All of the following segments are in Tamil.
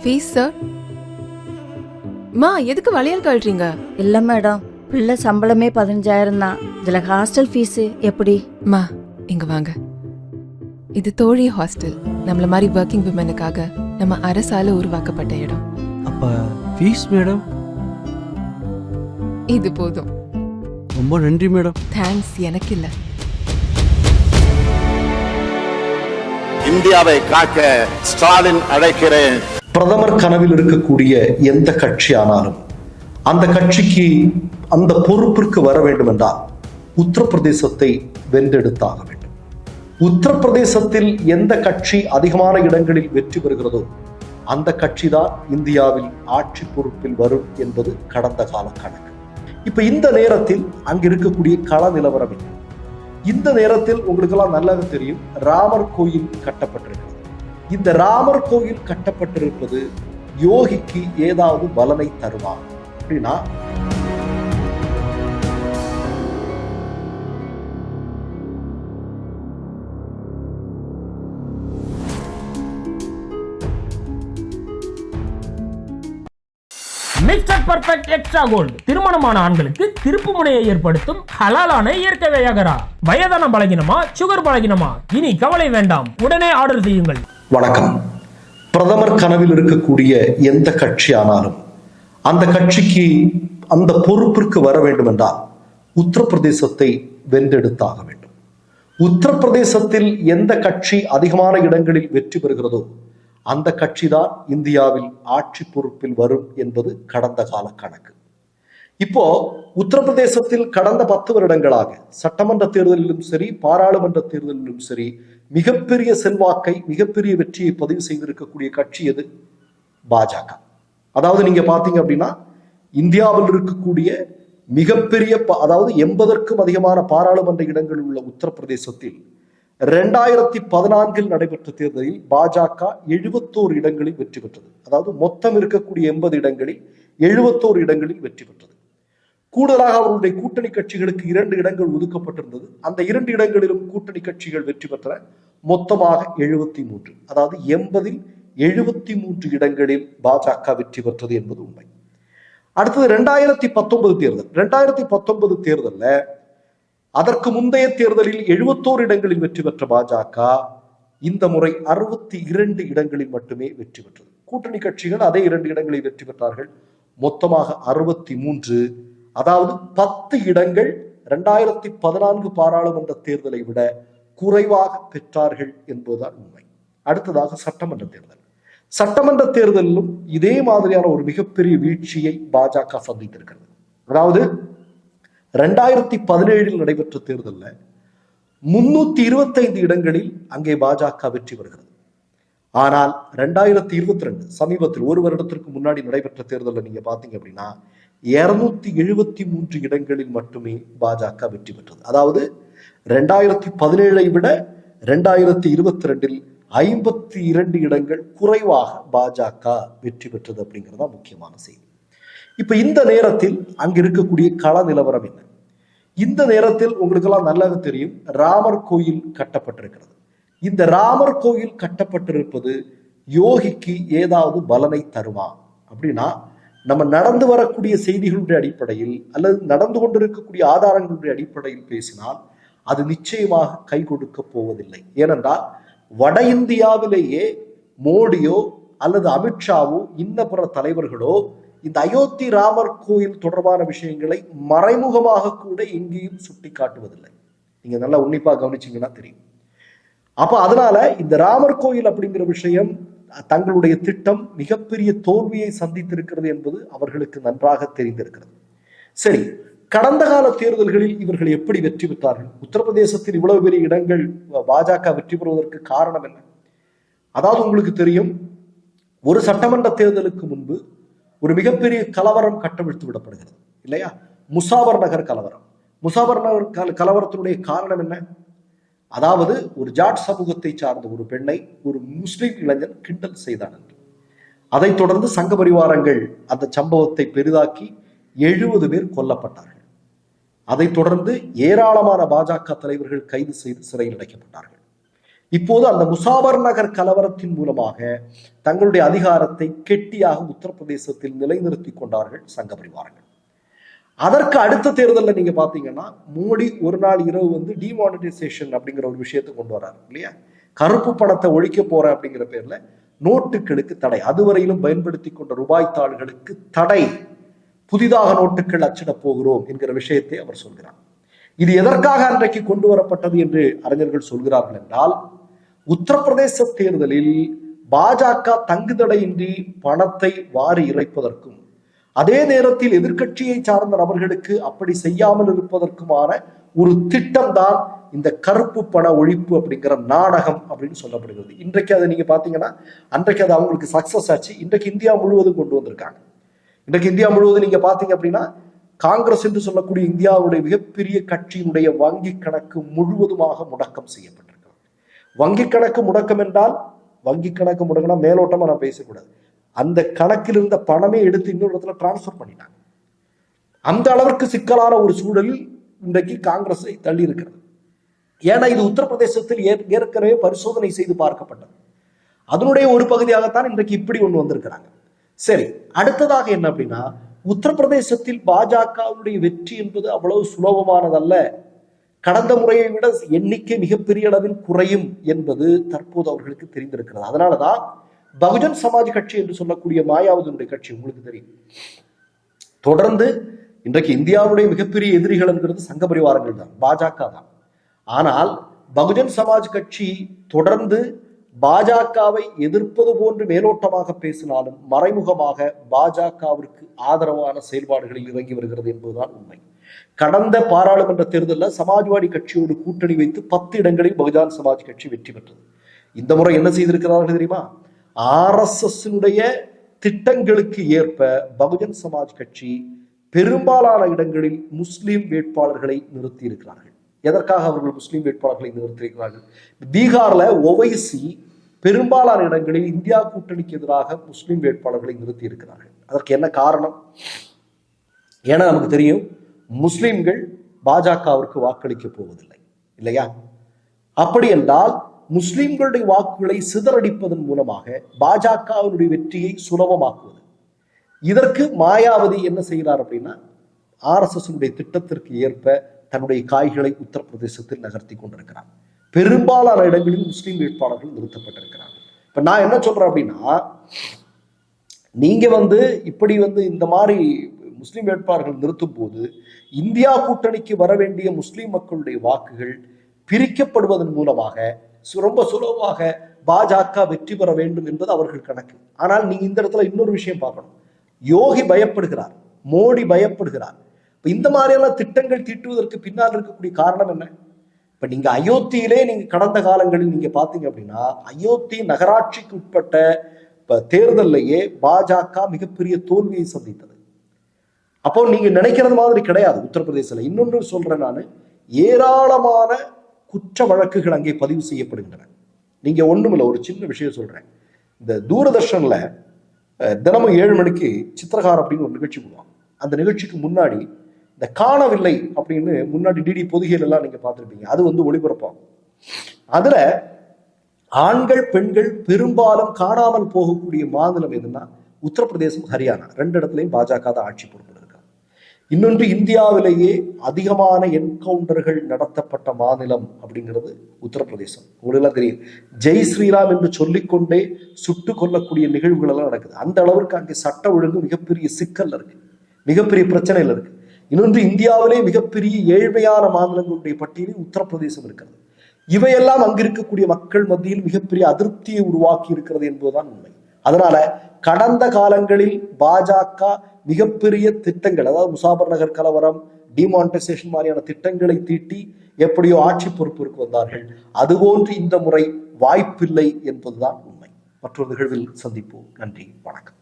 Fees sir. மா எதுக்கு வளையல் கழட்டுறீங்க? இல்லை மேடம், பிள்ளை சம்பளமே 15,000 தான். இதில் ஹாஸ்டல் ஃபீஸு எப்படி? மா இங்க வாங்க. இது தோழி ஹாஸ்டல். நம்மள மாதிரி ஒர்க்கிங் விமனுக்காக நம்ம அரசால உருவாக்கப்பட்ட இடம். அப்ப ஃபீஸ் மேடம்? இது போதும். ரொம்ப நன்றி மேடம். தேங்க்ஸ் எனக்கு இல்ல. இந்தியாவை காக்க ஸ்டாலின் அழைக்கிறேன். பிரதமர் கனவில் இருக்கக்கூடிய எந்த கட்சி ஆனாலும் அந்த கட்சிக்கு அந்த பொறுப்பிற்கு வர வேண்டும் என்றால் உத்தரப்பிரதேசத்தை வென்றெடுத்தாக வேண்டும். உத்தரப்பிரதேசத்தில் எந்த கட்சி அதிகமான இடங்களில் வெற்றி பெறுகிறதோ அந்த கட்சி தான் இந்தியாவில் ஆட்சி பொறுப்பில் வரும் என்பது கடந்த கால கணக்கு. இப்ப இந்த நேரத்தில் அங்க இருக்கக்கூடிய கள நிலவரம் என்ன? இந்த நேரத்தில் உங்களுக்கு எல்லாம் நல்லாவே தெரியும், ராமர் கோயில் கட்டப்பட்டிருக்கிறது. இந்த ராமர் கோயில் கட்டப்பட்டிருப்பது யோகிக்கு ஏதாவது பலனை தருமா அப்படின்னா, மிஸ்டர் பர்ஃபெக்ட் எக்ஸ்ட்ரா கோல்டு திருமணமான ஆண்களுக்கு திருப்பு முனையை ஏற்படுத்தும் ஹலாலான இயற்கை வியாகரா. வயதான பலகினமா, சுகர் பலகினமா, இனி கவலை வேண்டாம், உடனே ஆர்டர் செய்யுங்கள். வணக்கம். பிரதமர் கனவில் இருக்கக்கூடிய எந்த கட்சி ஆனாலும் அந்த கட்சிக்கு அந்த பொறுப்பிற்கு வர வேண்டும் என்றால் உத்தரப்பிரதேசத்தை வென்றெடுத்தாக வேண்டும். உத்தரப்பிரதேசத்தில் எந்த கட்சி அதிகமான இடங்களில் வெற்றி பெறுகிறதோ அந்த கட்சி தான் இந்தியாவில் ஆட்சி பொறுப்பில் வரும் என்பது கடந்த கால கணக்கு. இப்போ உத்தரப்பிரதேசத்தில் கடந்த 10 வருடங்களாக சட்டமன்ற தேர்தலிலும் சரி, பாராளுமன்ற தேர்தலிலும் சரி, மிகப்பெரிய செல்வாக்கை, மிகப்பெரிய வெற்றியை பதிவு செய்திருக்கக்கூடிய கட்சி எது? பாஜக. அதாவது நீங்க பாத்தீங்க அப்படின்னா, இந்தியாவில் இருக்கக்கூடிய மிகப்பெரிய அதாவது 80க்கும் அதிகமான பாராளுமன்ற இடங்கள் உள்ள உத்தரப்பிரதேசத்தில் 2014 நடைபெற்ற தேர்தலில் பாஜக 71 இடங்களில் வெற்றி பெற்றது. அதாவது மொத்தம் இருக்கக்கூடிய 80 இடங்களில் 71 இடங்களில் வெற்றி பெற்றது. கூடுதலாக அவர்களுடைய கூட்டணி கட்சிகளுக்கு 2 இடங்கள் ஒதுக்கப்பட்டிருந்தது. அந்த 2 இடங்களிலும் கூட்டணி கட்சிகள் வெற்றி பெற்ற மொத்தமாக 73, அதாவது 80இல் 73 இடங்களில் பாஜக வெற்றி பெற்றது என்பது உண்மை. அடுத்தது 2019 தேர்தல். 2019 தேர்தல்ல அதற்கு முந்தைய தேர்தலில் 71 இடங்களில் வெற்றி பெற்ற பாஜக இந்த முறை 62 இடங்களில் மட்டுமே வெற்றி பெற்றது. கூட்டணி கட்சிகள் அதே 2 இடங்களில் வெற்றி பெற்றார்கள். மொத்தமாக 63, அதாவது 10 இடங்கள் 2014 பாராளுமன்ற தேர்தலை விட குறைவாக பெற்றார்கள் என்பதுதான் உண்மை. அடுத்ததாக சட்டமன்ற தேர்தல். சட்டமன்ற தேர்தலிலும் இதே மாதிரியான ஒரு மிகப்பெரிய வீழ்ச்சியை பாஜக சந்தித்திருக்கிறது. அதாவது 2017 நடைபெற்ற தேர்தலில் 325 இடங்களில் அங்கே பாஜக வெற்றி பெறுகிறது. ஆனால் 2022 சமீபத்தில் ஒரு வருடத்திற்கு முன்னாடி நடைபெற்ற தேர்தலில் நீங்க பாத்தீங்க அப்படின்னா 273 இடங்களில் மட்டுமே பாஜக வெற்றி பெற்றது. அதாவது 2017 விட 2022 52 இடங்கள் குறைவாக பாஜக வெற்றி பெற்றது அப்படிங்கிறதா முக்கியமான செய்தி. இப்ப இந்த நேரத்தில் அங்க இருக்கக்கூடிய கள நிலவரம் என்ன? இந்த நேரத்தில் உங்களுக்கு எல்லாம் நல்லாவே தெரியும், ராமர் கோயில் கட்டப்பட்டிருக்கிறது. இந்த ராமர் கோயில் கட்டப்பட்டிருப்பது யோகிக்கு ஏதாவது பலனை தருமா அப்படின்னா, நம்ம நடந்து வரக்கூடிய செய்திகளுடைய அடிப்படையில் அல்லது நடந்து கொண்டிருக்கக்கூடிய ஆதாரங்களுடைய அடிப்படையில் பேசினால் அது நிச்சயமாக கை கொடுக்க போவதில்லை. ஏனென்றால் வட இந்தியாவிலேயே மோடியோ அல்லது அமித்ஷாவோ இன்ன பிற தலைவர்களோ இந்த அயோத்தி ராமர் கோயில் தொடர்பான விஷயங்களை மறைமுகமாக கூட எங்கேயும் சுட்டி காட்டுவதில்லை. நீங்க நல்லா உன்னிப்பா கவனிச்சீங்கன்னா தெரியும். அப்ப அதனால இந்த ராமர் கோயில் அப்படிங்கிற விஷயம், தங்களுடைய திட்டம் மிகப்பெரிய தோல்வியை சந்தித்திருக்கிறது என்பது அவர்களுக்கு நன்றாக தெரிந்திருக்கிறது. சரி, கடந்த கால தேர்தல்களில் இவர்கள் எப்படி வெற்றி பெற்றார்கள்? உத்தரப்பிரதேசத்தில் இவ்வளவு பெரிய இடங்கள் பாஜக வெற்றி பெறுவதற்கு காரணம் என்ன? அதாவது உங்களுக்கு தெரியும், ஒரு சட்டமன்ற தேர்தலுக்கு முன்பு ஒரு மிகப்பெரிய கலவரம் கட்டவிழ்த்து விடப்படுகிறது இல்லையா? முசாபர் நகர் கலவரம். முசாபர் நகர் கலவரத்தினுடைய காரணம் என்ன? அதாவது ஒரு ஜாட் சமூகத்தை சார்ந்த ஒரு பெண்ணை ஒரு முஸ்லிம் இளைஞன் கிண்டல் செய்தான் என்று. அதைத் தொடர்ந்து சங்க பரிவாரங்கள் அந்த சம்பவத்தை பெரிதாக்கி 70 பேர் கொல்லப்பட்டார்கள். அதைத் தொடர்ந்து ஏராளமான பாஜக தலைவர்கள் கைது செய்து சிறையில் அடைக்கப்பட்டார்கள். இப்போது அந்த முசாபர் நகர் கலவரத்தின் மூலமாக தங்களுடைய அதிகாரத்தை கெட்டியாக உத்தரப்பிரதேசத்தில் நிலைநிறுத்தி கொண்டார்கள் சங்க பரிவாரங்கள். அதற்கு அடுத்த தேர்தலில் நீங்க பாத்தீங்கன்னா மோடி ஒரு நாள் இரவு வந்து டிமானிட்டைசேஷன் அப்படிங்கிற ஒரு விஷயத்தை கொண்டு வராரு இல்லையா. கருப்பு பணத்தை ஒழிக்க போறேன் அப்படிங்கிற பேர்ல நோட்டுகளுக்கு தடை, அதுவரையிலும் பயன்படுத்தி கொண்ட ரூபாய் தாள்களுக்கு தடை, புதிதாக நோட்டுகள் அச்சிட போகிறோம் என்கிற விஷயத்தை அவர் சொல்கிறார். இது எதற்காக அன்றைக்கு கொண்டு வரப்பட்டது என்று அறிஞர்கள் சொல்கிறார்கள் என்றால், உத்தரப்பிரதேச தேர்தலில் பாஜக தங்குதடையின்றி பணத்தை வாரி இறைப்பதற்கும் அதே நேரத்தில் எதிர்க்கட்சியை சார்ந்த நபர்களுக்கு அப்படி செய்யாமல் இருப்பதற்குமான ஒரு திட்டம் தான் இந்த கருப்பு பண ஒழிப்பு அப்படிங்கிற நாடகம் அப்படின்னு சொல்லப்படுகிறது. இன்றைக்கு அதை நீங்க பாத்தீங்கன்னா அன்றைக்கு அது அவங்களுக்கு சக்சஸ் ஆச்சு. இன்றைக்கு இந்தியா முழுவதும் கொண்டு வந்திருக்காங்க. இன்றைக்கு இந்தியா முழுவதும் நீங்க பாத்தீங்க அப்படின்னா காங்கிரஸ் என்று சொல்லக்கூடிய இந்தியாவுடைய மிகப்பெரிய கட்சியினுடைய வங்கி கணக்கு முழுவதுமாக முடக்கம் செய்யப்பட்டிருக்கிறது. வங்கி கணக்கு முடக்கம் என்றால், வங்கி கணக்கு முடக்கம்னா மேலோட்டமா நான் பேசக்கூடாது, அந்த கணக்கில் இருந்த பணமே எடுத்து இன்னொரு இடத்துல டிரான்ஸ்பர் பண்ணிட்டாங்க. அந்த அளவிற்கு சிக்கலான ஒரு சூழலில் இன்றைக்கு காங்கிரஸை தள்ளி இருக்கிறது. ஏன்னா இது உத்தரப்பிரதேசத்தில் ஏற்கனவே பரிசோதனை செய்து பார்க்கப்பட்டது. அதனுடைய ஒரு பகுதியாகத்தான் இன்றைக்கு இப்படி ஒண்ணு வந்திருக்கிறாங்க. சரி, அடுத்ததாக என்ன அப்படின்னா, உத்தரப்பிரதேசத்தில் பாஜகவுடைய வெற்றி என்பது அவ்வளவு சுலபமானதல்ல. கடந்த முறையை விட எண்ணிக்கை மிகப்பெரிய அளவில் குறையும் என்பது தற்போது அவர்களுக்கு தெரிந்திருக்கிறது. அதனாலதான் பகுஜன் சமாஜ் கட்சி என்று சொல்லக்கூடிய மாயாவதியுடைய கட்சி உங்களுக்கு தெரியும், தொடர்ந்து இன்றைக்கு இந்தியாவுடைய மிகப்பெரிய எதிரிகள் என்கிறது சங்க பரிவாரங்கள் தான், பாஜக தான். ஆனால் பகுஜன் சமாஜ் கட்சி தொடர்ந்து பாஜகவை எதிர்ப்பது போன்று மேலோட்டமாக பேசினாலும் மறைமுகமாக பாஜகவிற்கு ஆதரவான செயல்பாடுகளில் இறங்கி வருகிறது என்பதுதான் உண்மை. கடந்த பாராளுமன்ற தேர்தலில் சமாஜ்வாடி கட்சியோடு கூட்டணி வைத்து 10 இடங்களில் பகுஜன் சமாஜ் கட்சி வெற்றி பெற்றது. இந்த முறை என்ன செய்திருக்கிறார்கள் தெரியுமா? RSS திட்டங்களுக்கு ஏற்ப பகுஜன் சமாஜ் கட்சி பெரும்பாலான இடங்களில் முஸ்லிம் வேட்பாளர்களை நிறுத்தி இருக்கிறார்கள். எதற்காக அவர்கள் முஸ்லிம் வேட்பாளர்களை நிறுத்தியிருக்கிறார்கள்? பீகார்ல ஓவைசி பெரும்பாலான இடங்களில் இந்தியா கூட்டணிக்கு எதிராக முஸ்லிம் வேட்பாளர்களை நிறுத்தி இருக்கிறார்கள். அதற்கு என்ன காரணம்? ஏன்னா நமக்கு தெரியும், முஸ்லிம்கள் பாஜகவிற்கு வாக்களிக்க போவதில்லை இல்லையா? அப்படி என்றால் முஸ்லிம்களுடைய வாக்குகளை சிதறடிப்பதன் மூலமாக பாஜகவினுடைய வெற்றியை சுலபமாக்குவது. இதற்கு மாயாவதி என்ன செய்கிறார் அப்படின்னா, RSS திட்டத்திற்கு ஏற்ப தன்னுடைய காய்களை உத்தரப்பிரதேசத்தில் நகர்த்தி கொண்டிருக்கிறார். பெரும்பாலான இடங்களில் முஸ்லிம் வேட்பாளர்கள் நிறுத்தப்பட்டிருக்கிறார்கள். இப்ப நான் என்ன சொல்றேன் அப்படின்னா, நீங்க இப்படி இந்த மாதிரி முஸ்லிம் வேட்பாளர்கள் நிறுத்தும் போது இந்தியா கூட்டணிக்கு வர வேண்டிய முஸ்லிம் மக்களுடைய வாக்குகள் பிரிக்கப்படுவதன் மூலமாக ரொம்ப சுலபமாக பாஜக வெற்றி பெற வேண்டும் என்பது அவர்கள் கணக்கு. ஆனால் நீங்க இந்த இடத்துல இன்னொரு விஷயம் பார்க்கணும். யோகி பயப்படுகிறார், மோடி பயப்படுகிறார். இந்த மாதிரியான திட்டங்கள் தீட்டுவதற்கு பின்னால் இருக்கக்கூடிய காரணம் என்ன? இப்ப நீங்க அயோத்தியிலே நீங்க கடந்த காலங்களில் நீங்க பாத்தீங்க அப்படின்னா, அயோத்தி நகராட்சிக்கு உட்பட்ட தேர்தலையே பாஜக மிகப்பெரிய தோல்வியை சந்தித்தது. அப்போ நீங்க நினைக்கிறது மாதிரி கிடையாது உத்தரப்பிரதேசல. இன்னொன்று சொல்றேன், நான் ஏராளமான குற்ற வழக்குகள் அங்கே பதிவு செய்யப்படுகின்றன. நீங்க ஒண்ணுமில்ல, ஒரு சின்ன விஷயம் சொல்றேன். இந்த தூரதர்ஷன்ல தினமும் 7 மணிக்கு சித்திரகார் அப்படின்னு ஒரு நிகழ்ச்சி போடுவாங்க. அந்த நிகழ்ச்சிக்கு முன்னாடி இந்த காணவில்லை அப்படின்னு முன்னாடி டிடி பொதிகையில் எல்லாம் நீங்க பார்த்துருப்பீங்க. அது ஒளிபரப்பாகும். அதுல ஆண்கள் பெண்கள் பெரும்பாலும் காணாமல் போகக்கூடிய மாநிலம் எதுன்னா உத்தரப்பிரதேசம், ஹரியானா. 2 இடத்துலையும் பாஜக தான் ஆட்சி பொறுப்பில் இருக்காங்க. இன்னொன்று, இந்தியாவிலேயே அதிகமான என்கவுண்டர்கள் நடத்தப்பட்ட மாநிலம் அப்படிங்கிறது உத்தரப்பிரதேசம். உங்களுக்கு எல்லாம் தெரியும், ஜெய் ஸ்ரீராம் என்று சொல்லிக்கொண்டே சுட்டு கொல்லக்கூடிய நிகழ்வுகள் எல்லாம் நடக்குது. அந்த அளவிற்கு அங்கே சட்ட ஒழுங்கு மிகப்பெரிய சிக்கல் இருக்கு, மிகப்பெரிய பிரச்சனைகள் இருக்கு. இன்னொன்று, இந்தியாவிலே மிகப்பெரிய ஏழ்மையான மாநிலங்களுடைய பட்டியலில் உத்தரப்பிரதேசம் இருக்கிறது. இவையெல்லாம் அங்கு இருக்கக்கூடிய மக்கள் மத்தியில் மிகப்பெரிய அதிருப்தியை உருவாக்கி இருக்கிறது என்பதுதான் உண்மை. அதனால கடந்த காலங்களில் பாஜக மிகப்பெரிய திட்டங்கள், அதாவது முசாபர் நகர் கலவரம், டிமானிட்டைசேஷன் மாதிரியான திட்டங்களை தீட்டி எப்படியோ ஆட்சி பொறுப்பிற்கு வந்தார்கள். அதுபோன்று இந்த முறை வாய்ப்பில்லை என்பதுதான் உண்மை. மற்றொரு நிகழ்வில் சந்திப்போம். நன்றி, வணக்கம்.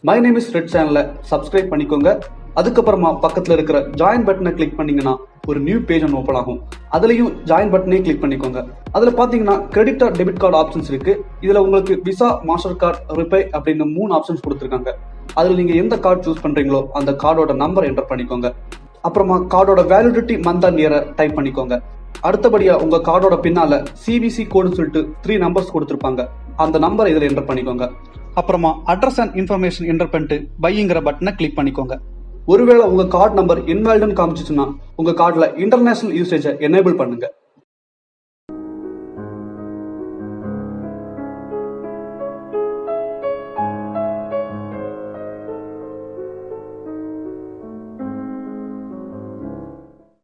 மை நேம் இஸ் ரெட் சேனலை சப்ஸ்கிரைப் பண்ணிக்கோங்க. அதுக்கப்புறமா பக்கத்தில் இருக்கிற ஜாயின் பட்டனை கிளிக் பண்ணீங்கன்னா ஒரு நியூ பேஜ் ஒன்று ஓப்பன் ஆகும். அதுலயும் ஜாயின் பட்டனே கிளிக் பண்ணிக்கோங்க. அதுல பாத்தீங்கன்னா credit R debit card options இருக்கு. இதுல உங்களுக்கு விசா, மாஸ்டர் கார்டு, ரிப்பே அப்படின்னு 3 ஆப்ஷன்ஸ் கொடுத்துருக்காங்க. அதுல நீங்க எந்த கார்டு சூஸ் பண்றீங்களோ அந்த கார்டோட நம்பர் என்டர் பண்ணிக்கோங்க. அப்புறமா கார்டோட வேலிடிட்டி மந்த் அண்ட் இயரை டைப் பண்ணிக்கோங்க. அடுத்தபடியா உங்க கார்டோட பின்னால சிவிசி கோடுன்னு சொல்லிட்டு 3 நம்பர்ஸ் கொடுத்துருப்பாங்க. அந்த நம்பரை இதுல என்டர் பண்ணிக்கோங்க. அப்புறமா அட்ரஸ் அண்ட் இன்ஃபர்மேஷன் என்டர் பண்ணிட்டு பைங்கிற பட்டனை கிளிக் பண்ணிக்கோங்க. ஒருவேளை உங்க கார்டு நம்பர் இன்வாலிட்னு காமிச்சிச்சுன்னா உங்க கார்டுல இன்டர்நேஷனல் யூசேஜை எனேபிள் பண்ணுங்க.